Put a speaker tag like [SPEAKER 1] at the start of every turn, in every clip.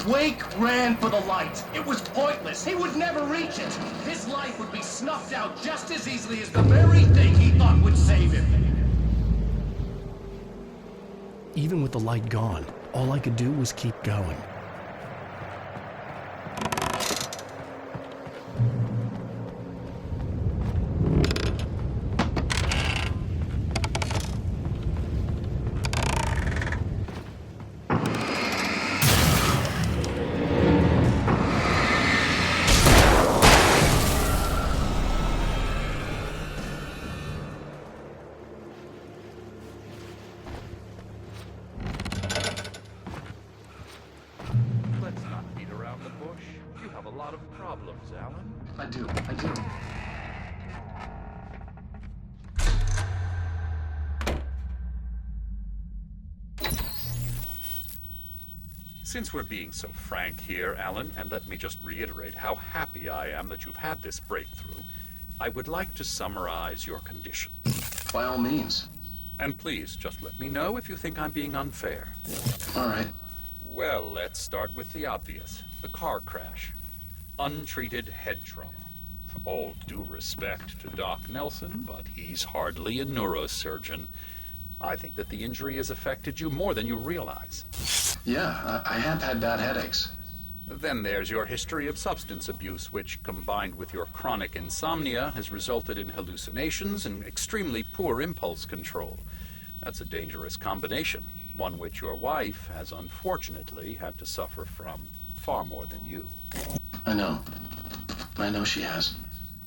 [SPEAKER 1] Wake ran for the light. It was pointless. He would never reach it. His life would be snuffed out just as easily as the very thing he thought would save him.
[SPEAKER 2] Even with the light gone, all I could do was keep going.
[SPEAKER 1] I do.
[SPEAKER 3] Since we're being so frank here, Alan, and let me just reiterate how happy I am that you've had this breakthrough, I would like to summarize your condition.
[SPEAKER 1] By all means.
[SPEAKER 3] And please, just let me know if you think I'm being unfair.
[SPEAKER 1] All right.
[SPEAKER 3] Well, let's start with the obvious. The car crash. Untreated head trauma. All due respect to Doc Nelson, but he's hardly a neurosurgeon. I think that the injury has affected you more than you realize.
[SPEAKER 1] Yeah, I have had bad headaches.
[SPEAKER 3] Then there's your history of substance abuse, which, combined with your chronic insomnia, has resulted in hallucinations and extremely poor impulse control. That's a dangerous combination, one which your wife has unfortunately had to suffer from far more than you.
[SPEAKER 1] I know she has.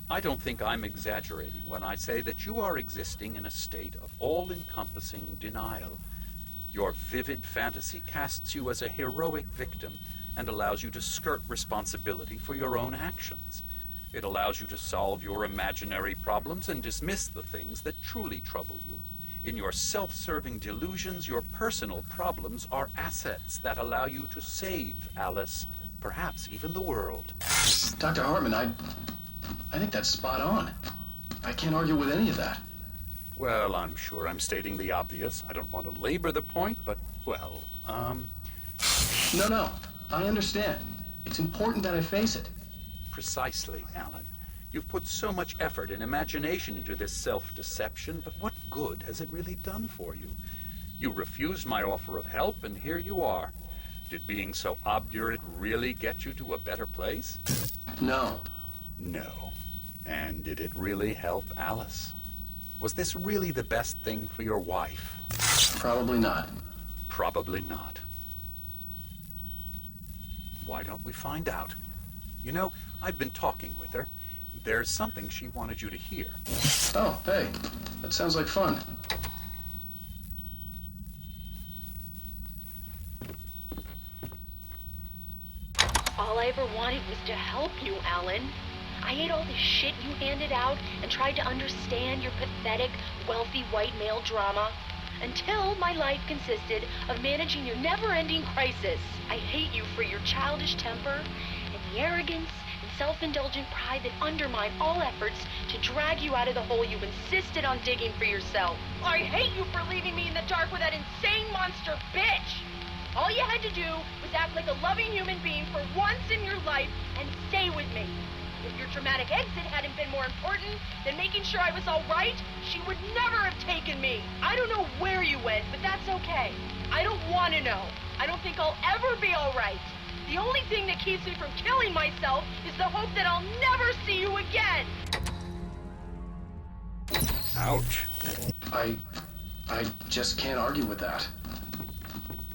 [SPEAKER 3] I don't think I'm exaggerating when I say that you are existing in a state of all-encompassing denial. Your vivid fantasy casts you as a heroic victim and allows you to skirt responsibility for your own actions. It allows you to solve your imaginary problems and dismiss the things that truly trouble you. In your self-serving delusions, your personal problems are assets that allow you to save Alice, perhaps even the world.
[SPEAKER 1] Dr. Hartman, I think that's spot on. I can't argue with any of that.
[SPEAKER 3] Well, I'm sure I'm stating the obvious. I don't want to labor the point, but, well,
[SPEAKER 1] No, I understand. It's important that I face it.
[SPEAKER 3] Precisely, Alan. You've put so much effort and imagination into this self-deception, but what good has it really done for you? You refused my offer of help, and here you are. Did being so obdurate really get you to a better place?
[SPEAKER 1] No.
[SPEAKER 3] No. And did it really help Alice? Was this really the best thing for your wife?
[SPEAKER 1] Probably not.
[SPEAKER 3] Probably not. Why don't we find out? You know, I've been talking with her. There's something she wanted you to hear.
[SPEAKER 1] Oh, hey. That sounds like fun.
[SPEAKER 4] All I ever wanted was to help you, Alan. I ate all the shit you handed out and tried to understand your pathetic, wealthy white male drama until my life consisted of managing your never-ending crisis. I hate you for your childish temper and the arrogance and self-indulgent pride that undermine all efforts to drag you out of the hole you insisted on digging for yourself. I hate you for leaving me in the dark with that insane monster bitch! All you had to do was act like a loving human being for once in your life and stay with me. If your dramatic exit hadn't been more important than making sure I was all right, she would never have taken me. I don't know where you went, but that's okay. I don't want to know. I don't think I'll ever be all right. The only thing that keeps me from killing myself is the hope that I'll never see you again.
[SPEAKER 3] Ouch.
[SPEAKER 1] I just can't argue with that.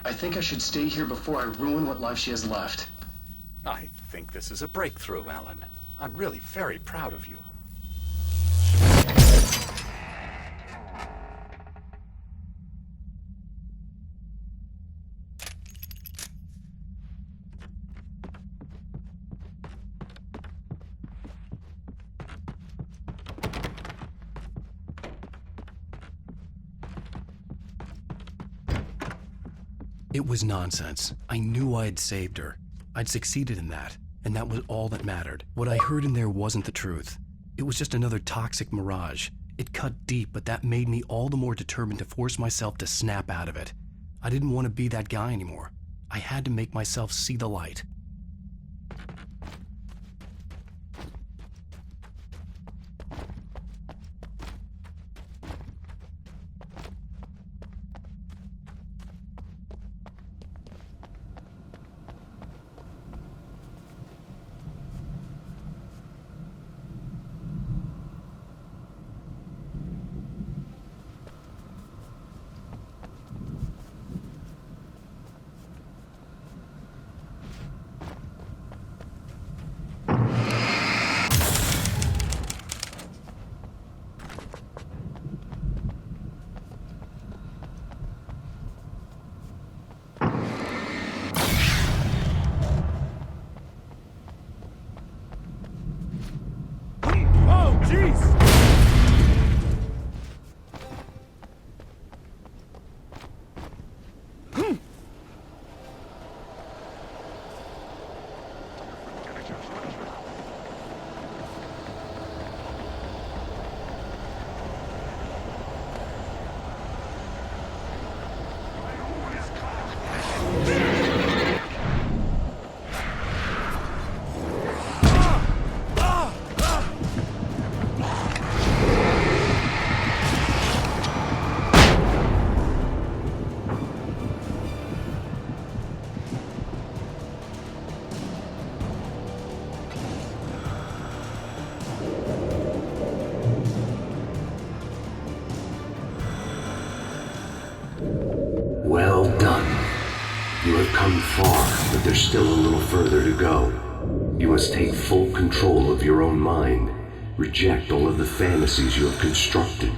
[SPEAKER 1] I think I should stay here before I ruin what life she has left.
[SPEAKER 3] I think this is a breakthrough, Alan. I'm really very proud of you.
[SPEAKER 2] It was nonsense. I knew I had saved her. I'd succeeded in that, and that was all that mattered. What I heard in there wasn't the truth. It was just another toxic mirage. It cut deep, but that made me all the more determined to force myself to snap out of it. I didn't want to be that guy anymore. I had to make myself see the light.
[SPEAKER 5] Well done. You have come far, but there's still a little further to go. You must take full control of your own mind. Reject all of the fantasies you have constructed.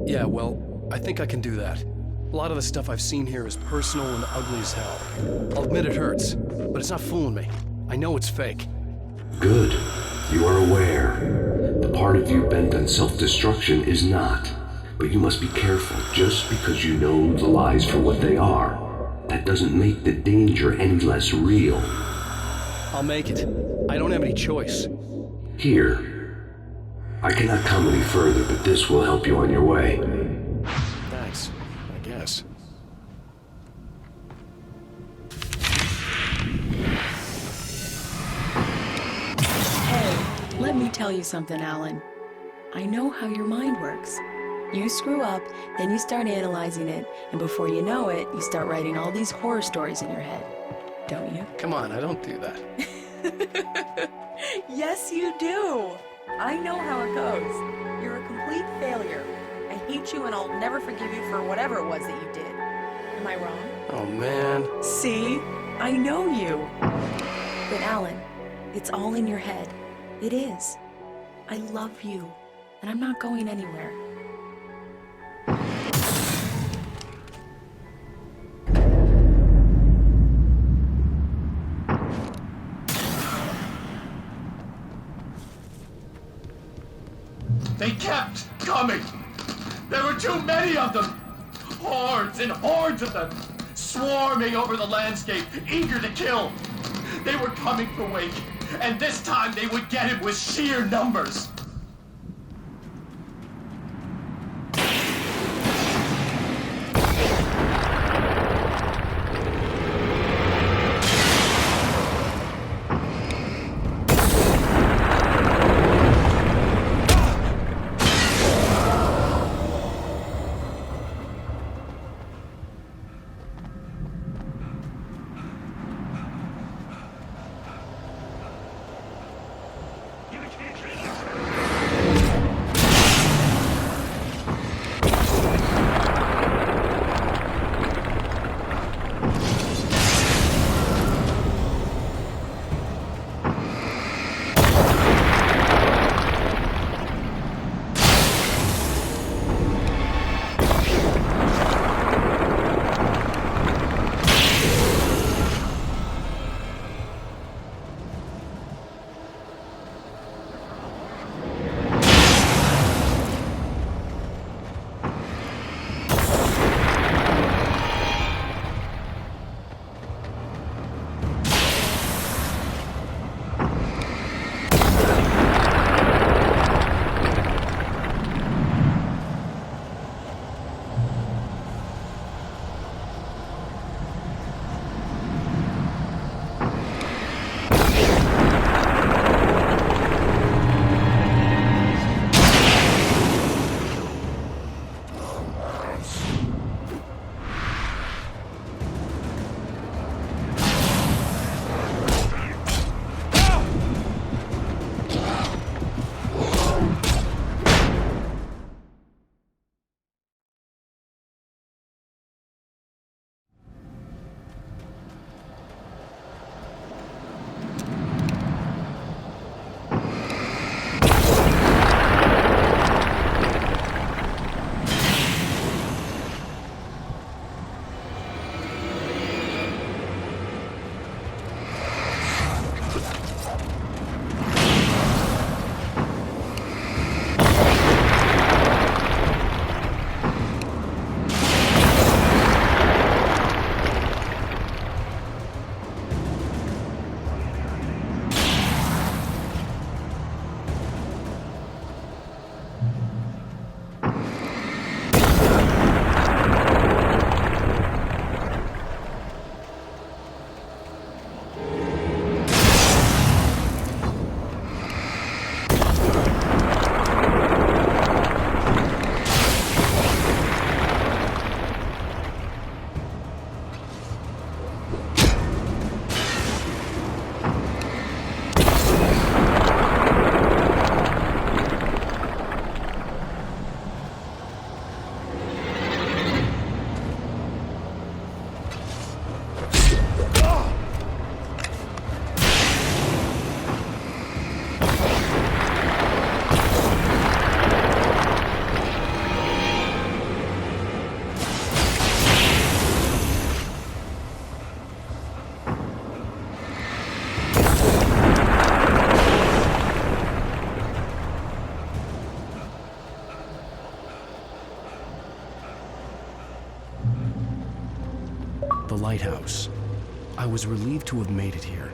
[SPEAKER 2] Yeah, well, I think I can do that. A lot of the stuff I've seen here is personal and ugly as hell. I'll admit it hurts, but it's not fooling me. I know it's fake.
[SPEAKER 5] Good. You are aware. The part of you bent on self-destruction is not. But you must be careful. Just because you know the lies for what they are, that doesn't make the danger any less real.
[SPEAKER 2] I'll make it. I don't have any choice.
[SPEAKER 5] Here. I cannot come any further, but this will help you on your way.
[SPEAKER 2] Thanks, I guess.
[SPEAKER 6] Hey, let me tell you something, Alan. I know how your mind works. You screw up, then you start analyzing it, and before you know it, you start writing all these horror stories in your head. Don't you?
[SPEAKER 2] Come on, I don't do that.
[SPEAKER 6] Yes, you do. I know how it goes. You're a complete failure. I hate you and I'll never forgive you for whatever it was that you did. Am I wrong?
[SPEAKER 2] Oh, man.
[SPEAKER 6] See? I know you. But Alan, it's all in your head. It is. I love you, and I'm not going anywhere.
[SPEAKER 1] They kept coming. There were too many of them. Hordes and hordes of them, swarming over the landscape, eager to kill. They were coming for Wake, and this time they would get him with sheer numbers.
[SPEAKER 2] The lighthouse. I was relieved to have made it here,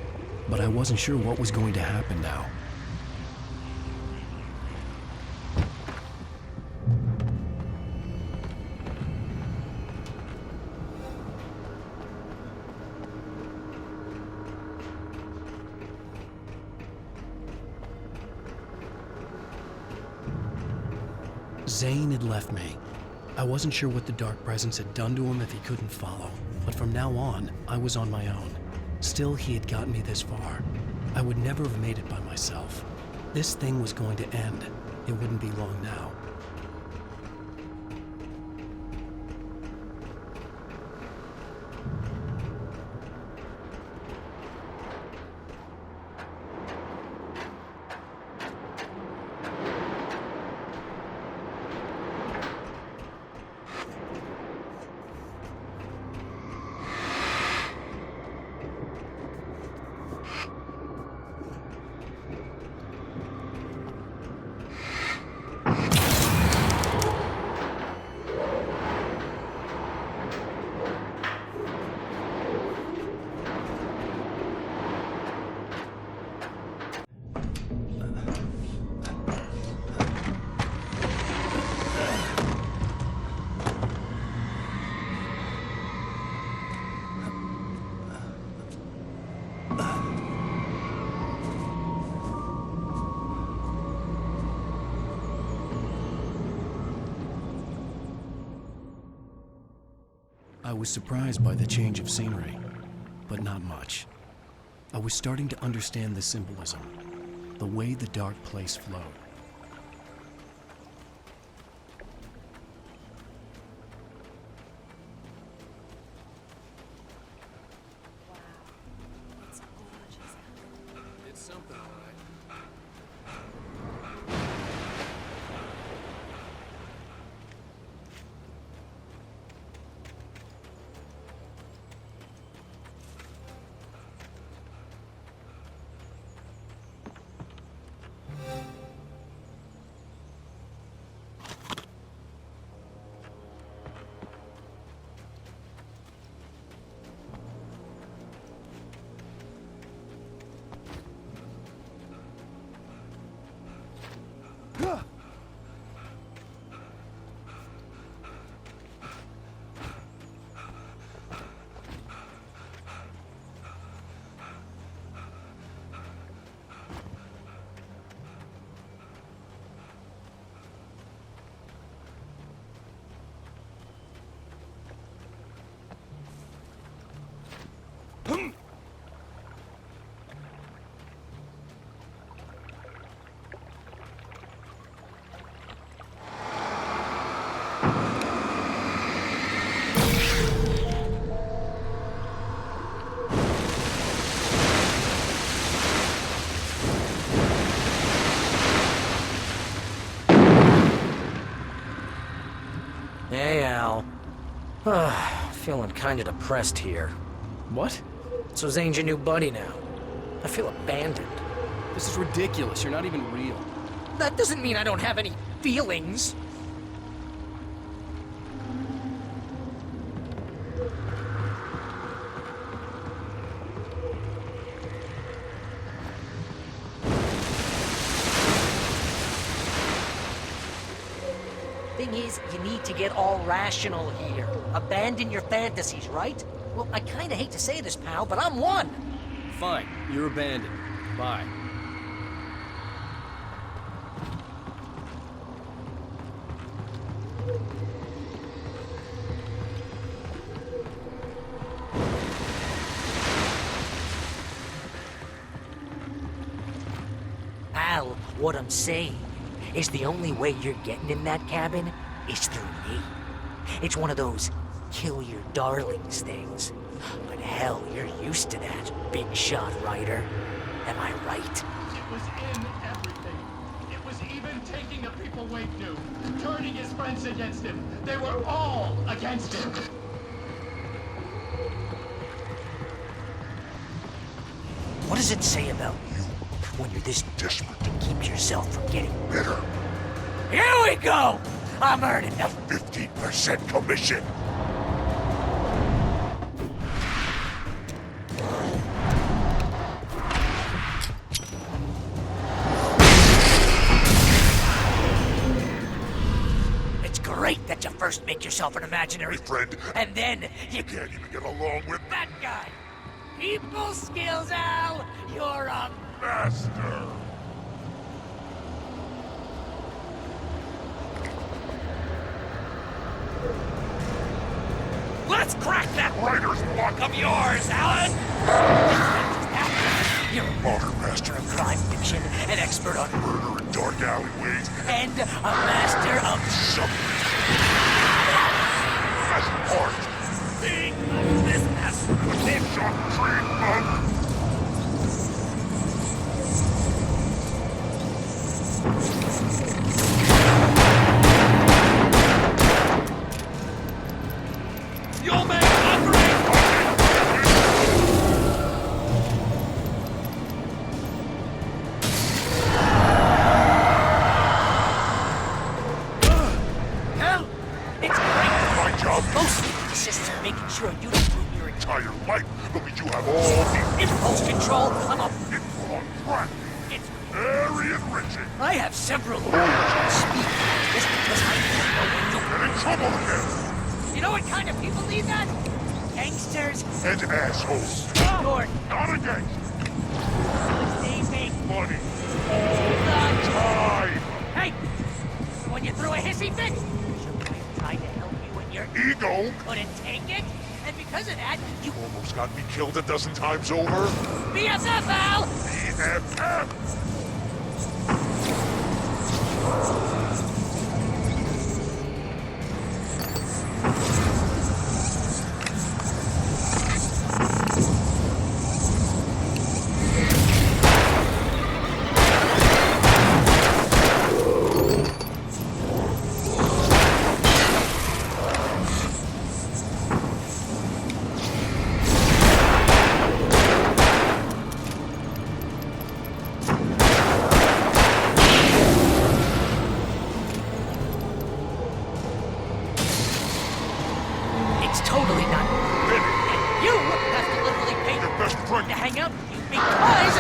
[SPEAKER 2] but I wasn't sure what was going to happen now. Zane had left me. I wasn't sure what the dark presence had done to him if he couldn't follow, but from now on, I was on my own. Still, he had gotten me this far. I would never have made it by myself. This thing was going to end. It wouldn't be long now. I was surprised by the change of scenery, but not much. I was starting to understand the symbolism, the way the dark place flowed.
[SPEAKER 7] It's something, all right.
[SPEAKER 8] Hey, Al. Feeling kinda depressed here.
[SPEAKER 2] What?
[SPEAKER 8] So Zane's your new buddy now. I feel abandoned.
[SPEAKER 2] This is ridiculous. You're not even real.
[SPEAKER 8] That doesn't mean I don't have any feelings. Thing is, you need to get all rational here. Abandon your fantasies, right? Well, I kinda hate to say this, pal, but I'm one.
[SPEAKER 2] Fine. You're abandoned. Bye.
[SPEAKER 8] Al, what I'm saying is the only way you're getting in that cabin is through me. It's one of those kill your darlings things. But hell, you're used to that, big shot writer. Am I right?
[SPEAKER 1] It was in everything. It was even taking the people Wade knew, turning his friends against him. They were all against him.
[SPEAKER 8] What does it say about you when you're this desperate to keep yourself from getting bitter? Here we go! I'm earning the 15% commission. first make yourself an imaginary
[SPEAKER 7] friend.
[SPEAKER 8] and then you
[SPEAKER 7] Can't even get along with
[SPEAKER 8] that guy. People skills, Al. You're a
[SPEAKER 7] master.
[SPEAKER 8] Let's crack that
[SPEAKER 7] Writer's block
[SPEAKER 8] of yours, Alan. You're a
[SPEAKER 7] Modern master
[SPEAKER 8] of crime fiction, an expert on
[SPEAKER 7] murder in dark alleyways.
[SPEAKER 8] and a master of
[SPEAKER 7] Something. That's art.
[SPEAKER 8] being business.
[SPEAKER 7] Bullshot treatment.
[SPEAKER 8] You'll make hungry. Hell, it's great.
[SPEAKER 7] My job
[SPEAKER 8] Mostly consists of making sure you don't ruin your
[SPEAKER 7] entire life, but we do have all the
[SPEAKER 8] impulse control. I'm a
[SPEAKER 7] input on track.
[SPEAKER 8] it's
[SPEAKER 7] Very enriching.
[SPEAKER 8] I have several orders on speed just because I
[SPEAKER 7] Get in trouble again.
[SPEAKER 8] You know what kind of people need that? Gangsters.
[SPEAKER 7] And assholes.
[SPEAKER 8] Or
[SPEAKER 7] Not a gangster.
[SPEAKER 8] they make
[SPEAKER 7] Money. All the time.
[SPEAKER 8] Hey! When you threw a hissy fit, I tried to help you when your
[SPEAKER 7] Ego.
[SPEAKER 8] couldn't take it, and because of that, you
[SPEAKER 7] Almost got me killed a dozen times over.
[SPEAKER 8] BFF, Al!
[SPEAKER 7] BFF.
[SPEAKER 8] It's totally not.
[SPEAKER 7] Then
[SPEAKER 8] And you have to literally pay
[SPEAKER 7] your best friend.
[SPEAKER 8] to hang out with you because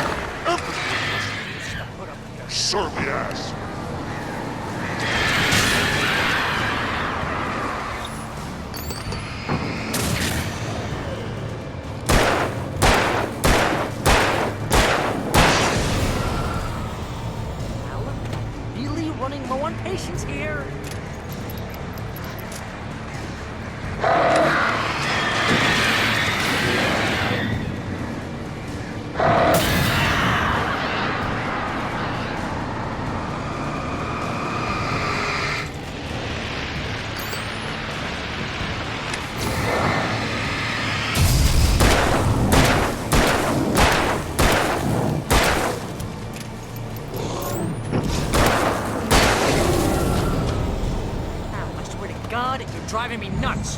[SPEAKER 7] Everything.
[SPEAKER 8] put up with your
[SPEAKER 7] Surly ass.
[SPEAKER 8] Al, really running low on patience here. Al, I swear to God, you're driving me nuts.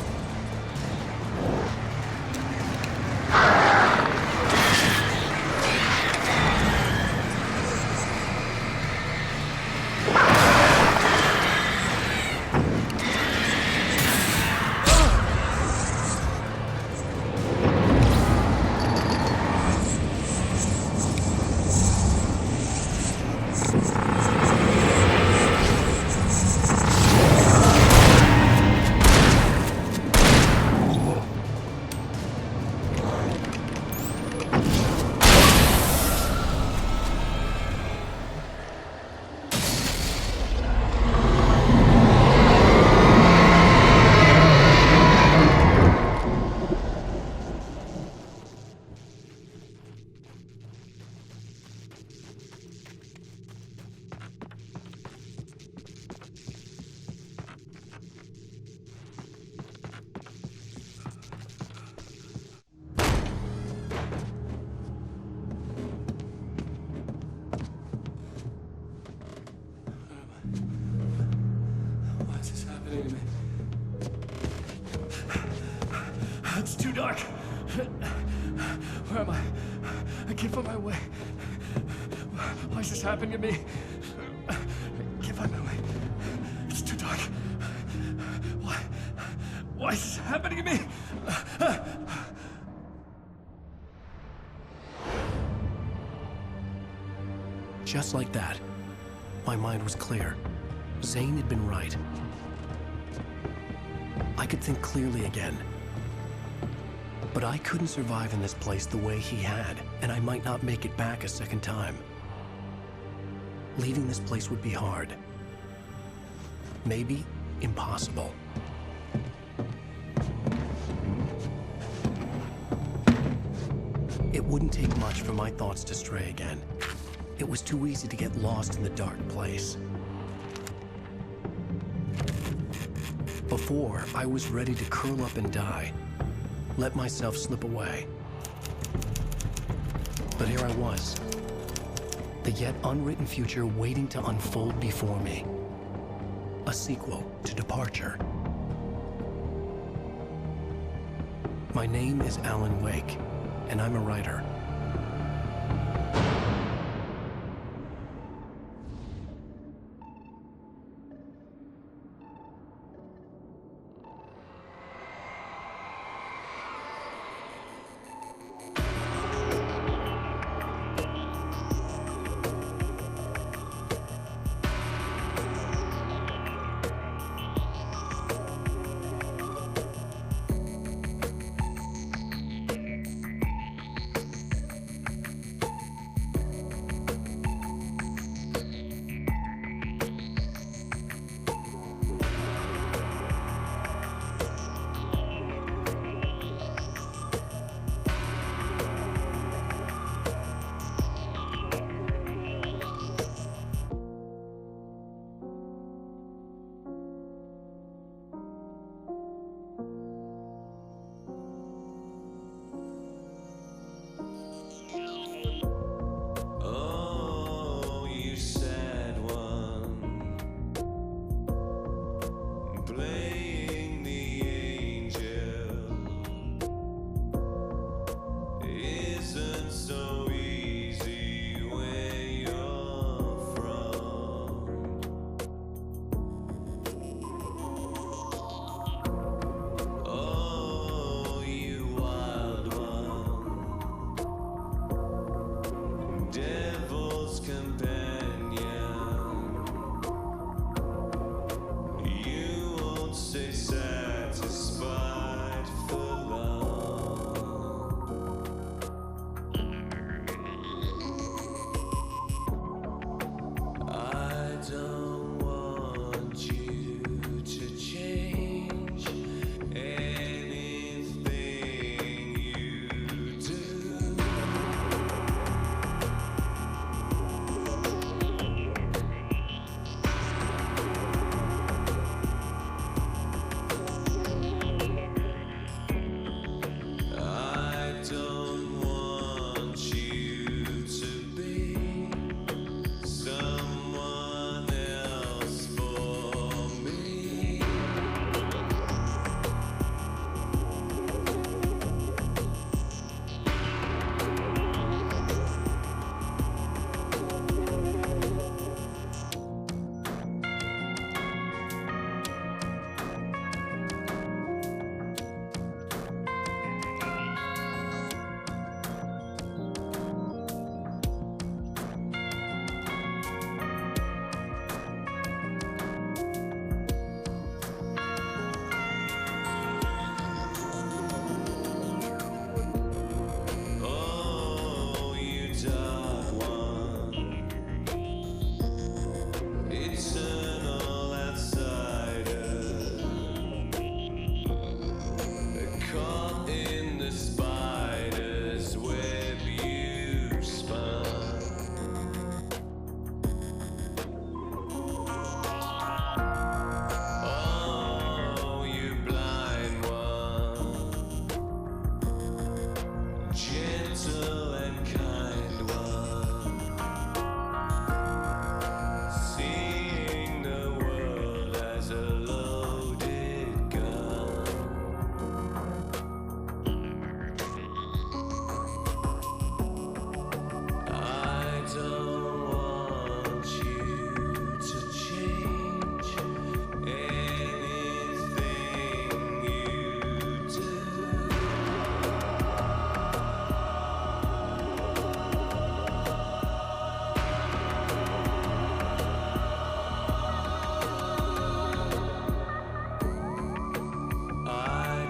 [SPEAKER 2] Why is this happening to me? It's too dark. Where am I? I can't find my way. Why is this happening to me? I can't find my way. It's too dark. Why is this happening to me? Just like that, my mind was clear. Zane had been right. I could think clearly again. But I couldn't survive in this place the way he had, and I might not make it back a second time. Leaving this place would be hard. Maybe impossible. It wouldn't take much for my thoughts to stray again. It was too easy to get lost in the dark place. Before, I was ready to curl up and die, let myself slip away. But here I was, the yet unwritten future waiting to unfold before me. A sequel to Departure. My name is Alan Wake, and I'm a writer.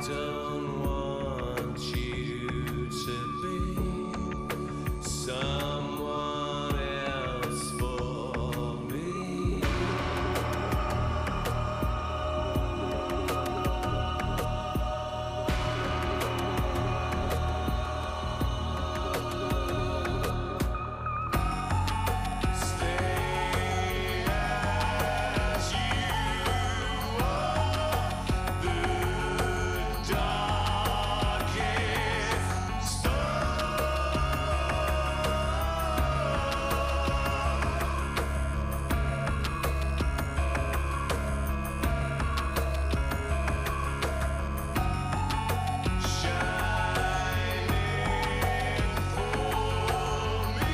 [SPEAKER 9] don't want you to be someone else for me. Stay as you are, the darkest star. Shining for me,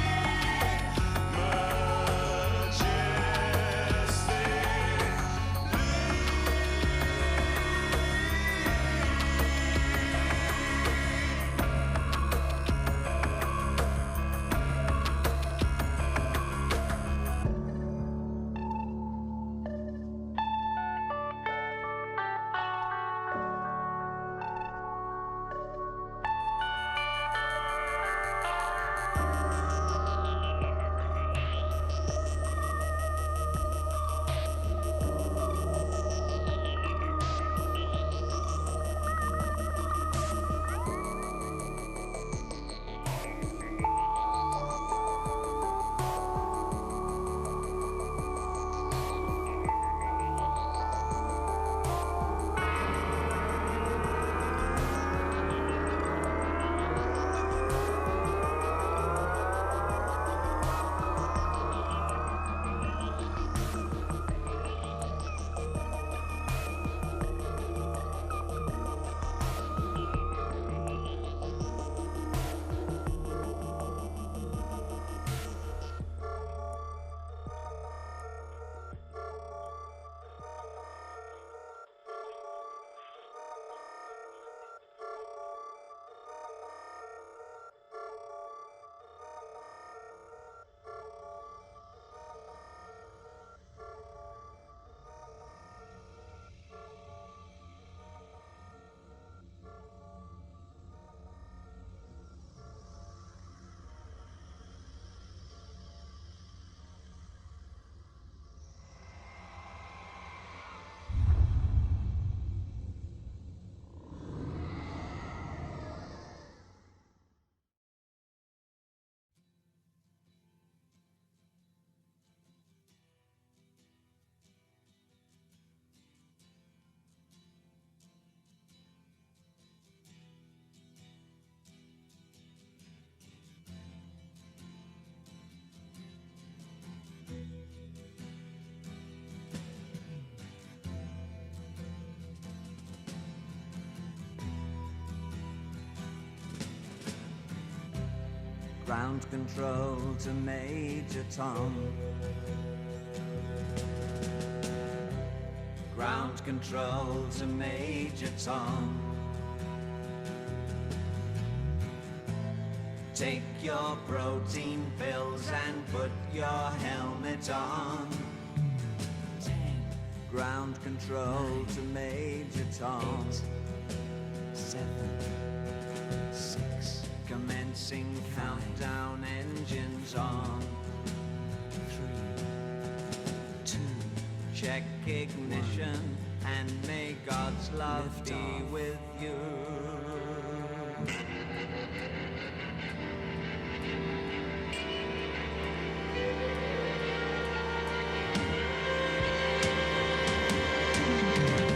[SPEAKER 10] Ground control to Major Tom. Ground control to Major Tom. Take your protein pills and put your helmet on. 10. Ground control to Major Tom. 8, 7, 6. Commencing countdown, engines on. 3, 2. Check ignition and may God's love be with you.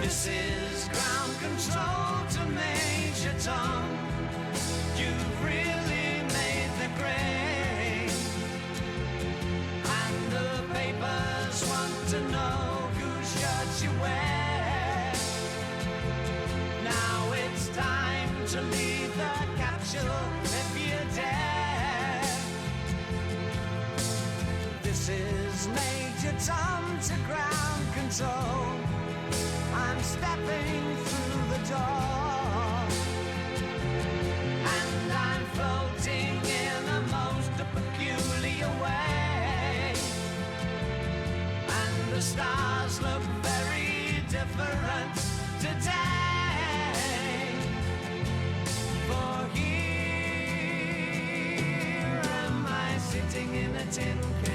[SPEAKER 10] This is ground control to Major Tom. You've really made the grade, and the papers want to know whose shirt you wear. Now it's time to leave the capsule if you dare. This is Major Tom to ground control. I'm stepping through the door, and I'm floating in a most peculiar way, and the stars look very different today. 10K.